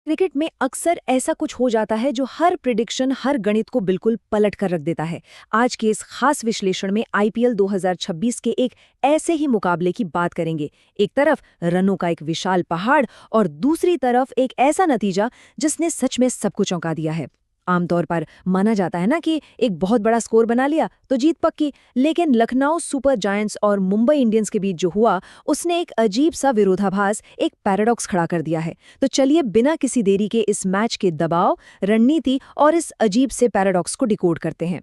Cricket में अक्सर ऐसा कुछ हो जाता है जो हर प्रिडिक्शन, हर गणित को बिल्कुल पलट कर रख देता है। आज के इस खास विश्लेषण में आईपीएल 2026 के एक ऐसे ही मुकाबले की बात करेंगे। एक तरफ रनों का एक विशाल पहाड़ और दूसरी तरफ एक ऐसा नतीजा जिसने सच में सबको चौंका दिया है। आमतौर पर माना जाता है ना कि एक बहुत बड़ा स्कोर बना लिया तो जीत पक्की, लेकिन लखनऊ सुपर जायंट्स और मुंबई इंडियंस के बीच जो हुआ उसने एक अजीब सा विरोधाभास, एक पैराडॉक्स खड़ा कर दिया है। तो चलिए बिना किसी देरी के इस मैच के दबाव, रणनीति और इस अजीब से पैराडॉक्स को डिकोड करते हैं।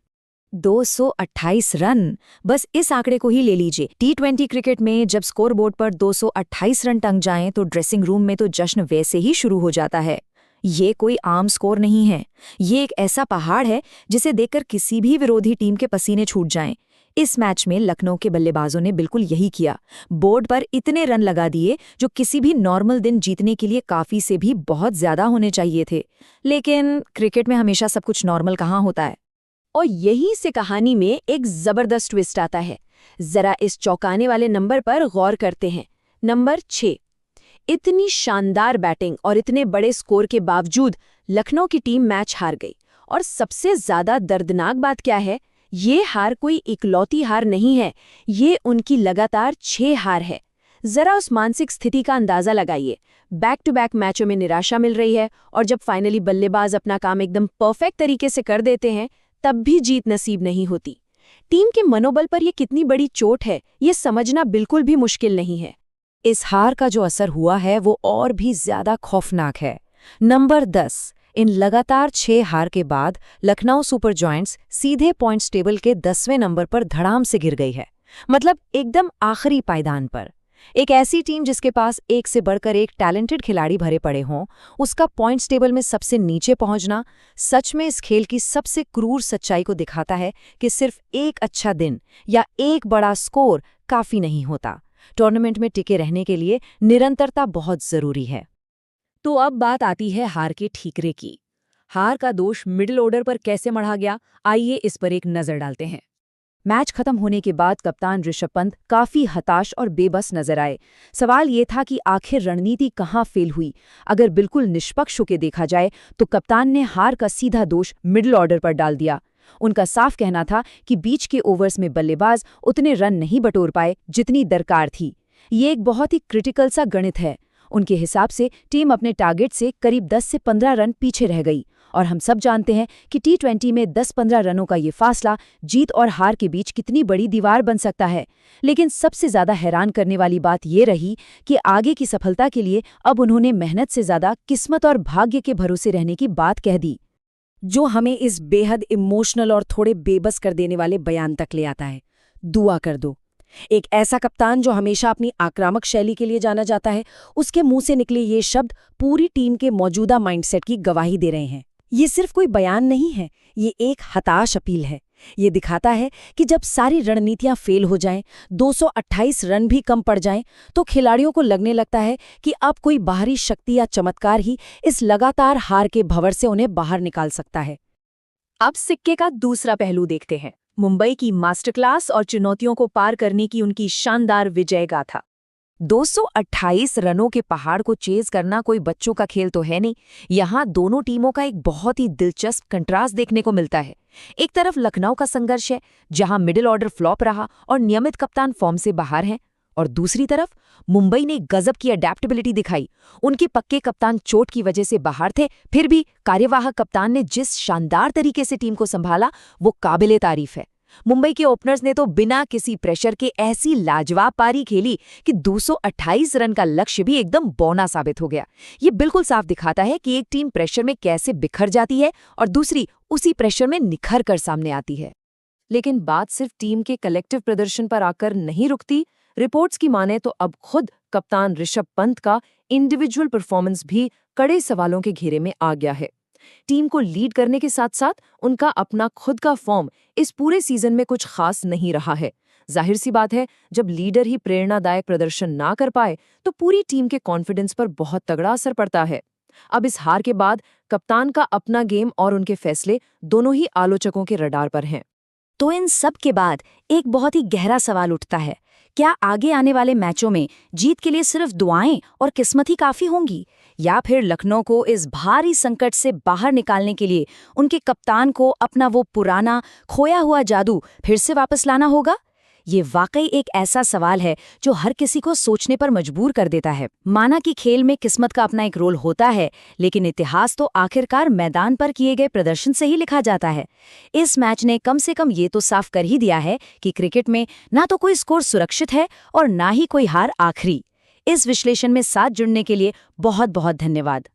228 रन, बस इस आंकड़े को ही ले लीजिए। टी20 क्रिकेट में जब स्कोरबोर्ड पर 228 रन टंग जाएं तो ड्रेसिंग रूम में तो जश्न वैसे ही शुरू हो जाता है। ये कोई आम स्कोर नहीं है, ये एक ऐसा पहाड़ है जिसे देखकर किसी भी विरोधी टीम के पसीने छूट जाएं। इस मैच में लखनऊ के बल्लेबाजों ने बिल्कुल यही किया। बोर्ड पर इतने रन लगा दिए जो किसी भी नॉर्मल दिन जीतने के लिए काफी से भी बहुत ज्यादा होने चाहिए थे। लेकिन क्रिकेट में हमेशा सब कुछ नॉर्मल कहाँ होता है। और यहीं से कहानी में एक जबरदस्त ट्विस्ट आता है। जरा इस चौंकाने वाले नंबर पर गौर करते हैं। नंबर 6। इतनी शानदार बैटिंग और इतने बड़े स्कोर के बावजूद लखनऊ की टीम मैच हार गई। और सबसे ज्यादा दर्दनाक बात क्या है, ये हार कोई इकलौती हार नहीं है, ये उनकी लगातार 6 हार है। जरा उस मानसिक स्थिति का अंदाजा लगाइए। बैक टू बैक मैचों में निराशा मिल रही है और जब फाइनली बल्लेबाज अपना काम एकदम परफेक्ट तरीके से कर देते हैं तब भी जीत नसीब नहीं होती। टीम के मनोबल पर यह कितनी बड़ी चोट है, ये समझना बिल्कुल भी मुश्किल नहीं है। इस हार का जो असर हुआ है वो और भी ज्यादा खौफनाक है। नंबर 10, इन लगातार 6 हार के बाद लखनऊ सुपर जायंट्स सीधे पॉइंट्स टेबल के 10वें नंबर पर धड़ाम से गिर गई है। मतलब एकदम आखिरी पायदान पर। एक ऐसी टीम जिसके पास एक से बढ़कर एक टैलेंटेड खिलाड़ी भरे पड़े हों, उसका पॉइंट्स टेबल में सबसे नीचे पहुंचना सच में इस खेल की सबसे क्रूर सच्चाई को दिखाता है कि सिर्फ एक अच्छा दिन या एक बड़ा स्कोर काफी नहीं होता। टूर्नामेंट में टिके रहने के लिए निरंतरता बहुत जरूरी है। तो अब बात आती है हार के ठीकरे की। हार का दोष मिडिल ऑर्डर पर कैसे मढ़ा गया, आइए इस पर एक नजर डालते हैं। मैच खत्म होने के बाद कप्तान ऋषभ पंत काफी हताश और बेबस नजर आए। सवाल ये था कि आखिर रणनीति कहाँ फेल हुई। अगर बिल्कुल निष्पक्ष होकर देखा जाए तो कप्तान ने हार का सीधा दोष मिडिल ऑर्डर पर डाल दिया। उनका साफ कहना था कि बीच के ओवर्स में बल्लेबाज उतने रन नहीं बटोर पाए जितनी दरकार थी। ये एक बहुत ही क्रिटिकल सा गणित है। उनके हिसाब से टीम अपने टारगेट से करीब 10 से 15 रन पीछे रह गई और हम सब जानते हैं कि टी20 में 10-15 रनों का ये फासला जीत और हार के बीच कितनी बड़ी दीवार बन सकता है। लेकिन सबसे ज्यादा हैरान करने वाली बात ये रही कि आगे की सफलता के लिए अब उन्होंने मेहनत से ज्यादा किस्मत और भाग्य के भरोसे रहने की बात कह दी, जो हमें इस बेहद इमोशनल और थोड़े बेबस कर देने वाले बयान तक ले आता है। दुआ कर दो। एक ऐसा कप्तान जो हमेशा अपनी आक्रामक शैली के लिए जाना जाता है, उसके मुंह से निकले ये शब्द पूरी टीम के मौजूदा माइंडसेट की गवाही दे रहे हैं। ये सिर्फ कोई बयान नहीं है, ये एक हताश अपील है। ये दिखाता है कि जब सारी रणनीतियां फेल हो जाएं, 228 रन भी कम पड़ जाएं, तो खिलाड़ियों को लगने लगता है कि अब कोई बाहरी शक्ति या चमत्कार ही इस लगातार हार के भंवर से उन्हें बाहर निकाल सकता है। अब सिक्के का दूसरा पहलू देखते हैं। मुंबई की मास्टरक्लास और चुनौतियों को पार करने की उनकी शानदार विजय गाथा। 228 रनों के पहाड़ को चेज करना कोई बच्चों का खेल तो है नहीं। यहाँ दोनों टीमों का एक बहुत ही दिलचस्प कंट्रास्ट देखने को मिलता है। एक तरफ लखनऊ का संघर्ष है, जहां मिडिल ऑर्डर फ्लॉप रहा और नियमित कप्तान फॉर्म से बाहर हैं, और दूसरी तरफ मुंबई ने गजब की अडेप्टेबिलिटी दिखाई। उनके पक्के कप्तान चोट की वजह से बाहर थे, फिर भी कार्यवाहक कप्तान ने जिस शानदार तरीके से टीम को संभाला वो काबिले तारीफ है। मुंबई के ओपनर्स ने तो बिना किसी प्रेशर के ऐसी लाजवाब पारी खेली कि 228 रन का लक्ष्य भी एकदम बौना साबित हो गया। ये बिल्कुल साफ दिखाता है कि एक टीम प्रेशर में कैसे बिखर जाती है और दूसरी उसी प्रेशर में निखर कर सामने आती है। लेकिन बात सिर्फ टीम के कलेक्टिव प्रदर्शन पर आकर नहीं रुकती। रिपोर्ट्स की माने तो अब खुद कप्तान ऋषभ पंत का इंडिविजुअल परफॉर्मेंस भी कड़े सवालों के घेरे में आ गया है। टीम को लीड करने के साथ साथ उनका अपना खुद का फॉर्म इस पूरे सीजन में कुछ खास नहीं रहा है। जाहिर सी बात है, जब लीडर ही प्रेरणादायक प्रदर्शन ना कर पाए तो पूरी टीम के कॉन्फिडेंस पर बहुत तगड़ा असर पड़ता है। अब इस हार के बाद कप्तान का अपना गेम और उनके फैसले दोनों ही आलोचकों के रडार पर हैं। तो इन सब के बाद एक बहुत ही गहरा सवाल उठता है, क्या आगे आने वाले मैचों में जीत के लिए सिर्फ दुआएं और किस्मत ही काफी होंगी, या फिर लखनऊ को इस भारी संकट से बाहर निकालने के लिए उनके कप्तान को अपना वो पुराना खोया हुआ जादू फिर से वापस लाना होगा? ये वाकई एक ऐसा सवाल है जो हर किसी को सोचने पर मजबूर कर देता है। माना कि खेल में किस्मत का अपना एक रोल होता है, लेकिन इतिहास तो आखिरकार मैदान पर किए गए प्रदर्शन से ही लिखा जाता है। इस मैच ने कम से कम ये तो साफ कर ही दिया है कि क्रिकेट में ना तो कोई स्कोर सुरक्षित है और ना ही कोई हार आखिरी। इस विश्लेषण में साथ जुड़ने के लिए बहुत बहुत धन्यवाद।